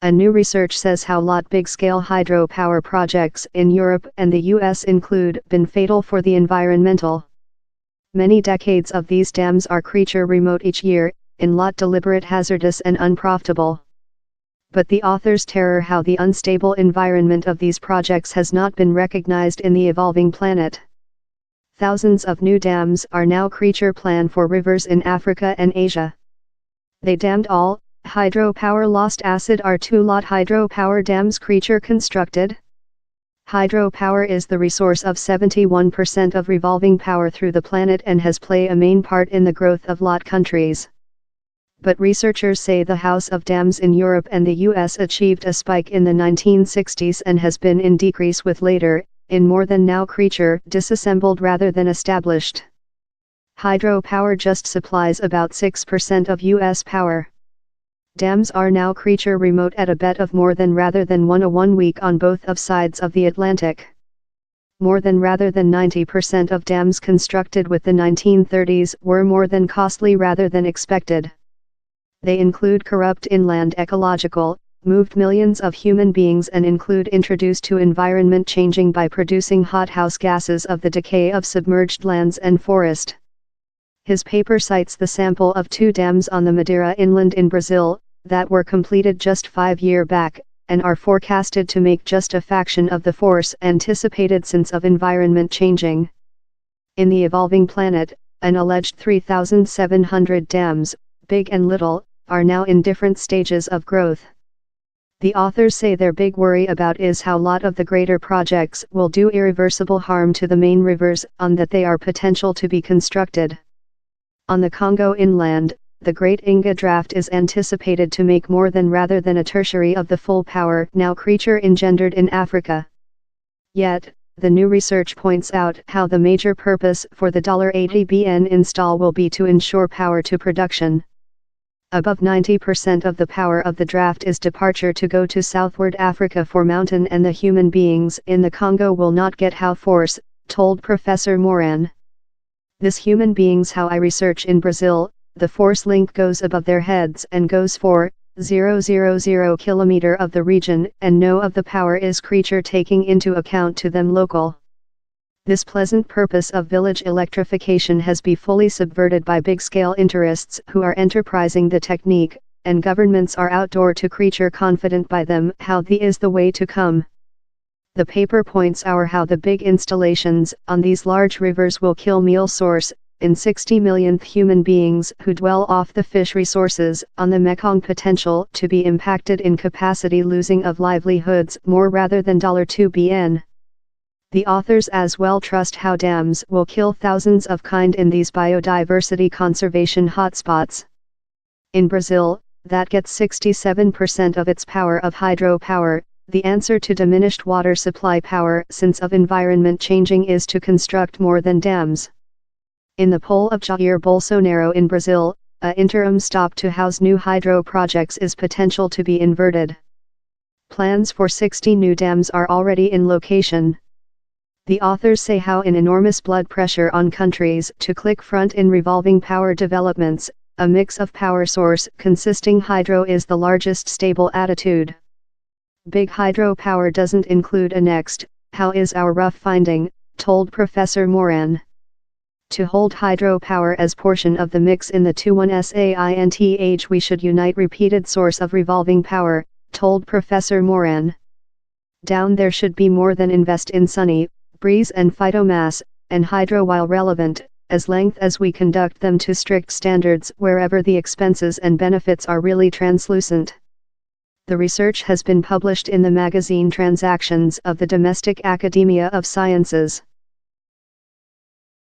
A new research says how lot big-scale hydropower projects in Europe and the US include been fatal for the environmental. Many decades of these dams are creature remote each year, in lot deliberate hazardous and unprofitable. But the authors terror how the unstable environment of these projects has not been recognized in the evolving planet. Thousands of new dams are now creature plan for rivers in Africa and Asia. They dammed all hydropower lost acid are 2-lot hydropower dams creature constructed. Hydropower is the resource of 71% of revolving power through the planet and has played a main part in the growth of lot countries. But researchers say the house of dams in Europe and the US achieved a spike in the 1960s and has been in decrease with later, in more than now creature disassembled rather than established. Hydropower just supplies about 6% of US power. Dams are now creature remote at a bet of more than rather than 1 a 1 week on both of sides of the Atlantic. More than rather than 90% of dams constructed with the 1930s were more than costly rather than expected. They include corrupt inland ecological, moved millions of human beings and include introduced to environment changing by producing hothouse gases of the decay of submerged lands and forest. His paper cites the sample of 2 dams on the Madeira inland in Brazil, that were completed just 5 years back, and are forecasted to make just a fraction of the force anticipated since of environment changing. In the evolving planet, an alleged 3,700 dams, big and little, are now in different stages of growth. The authors say their big worry about is how lot of the greater projects will do irreversible harm to the main rivers on that they are potential to be constructed. On the Congo inland, the Great Inga Draft is anticipated to make more than rather than a tertiary of the full power now creature engendered in Africa. Yet, the new research points out how the major purpose for the $80 billion install will be to ensure power to production. Above 90% of the power of the draft is departure to go to southward Africa for mountain and the human beings in the Congo will not get how force, told Professor Moran. This human beings how I research in Brazil, the force link goes above their heads and goes for 000 kilometer of the region and no of the power is creature taking into account to them local. This pleasant purpose of village electrification has been fully subverted by big-scale interests who are enterprising the technique, and governments are outdoor to creature confident by them how the is the way to come. The paper points out how the big installations on these large rivers will kill meal source, in 60 millionth human beings who dwell off the fish resources on the Mekong potential to be impacted in capacity losing of livelihoods more rather than $2 billion. The authors as well trust how dams will kill thousands of kind in these biodiversity conservation hotspots. In Brazil, that gets 67% of its power of hydropower, the answer to diminished water supply power since of environment changing is to construct more than dams. In the poll of Jair Bolsonaro in Brazil, a interim stop to house new hydro projects is potential to be inverted. Plans for 60 new dams are already in location. The authors say how in enormous blood pressure on countries to click front in revolving power developments, a mix of power source consisting hydro is the largest stable attitude. Big hydropower doesn't include a next, how is our rough finding, told Professor Moran. To hold hydropower as portion of the mix in the 21SAINTH we should unite repeated source of revolving power, told Professor Moran. Down there should be more than invest in sunny, breeze and phytomass, and hydro while relevant, as length as we conduct them to strict standards wherever the expenses and benefits are really translucent. The research has been published in the magazine Transactions of the Domestic Academia of Sciences.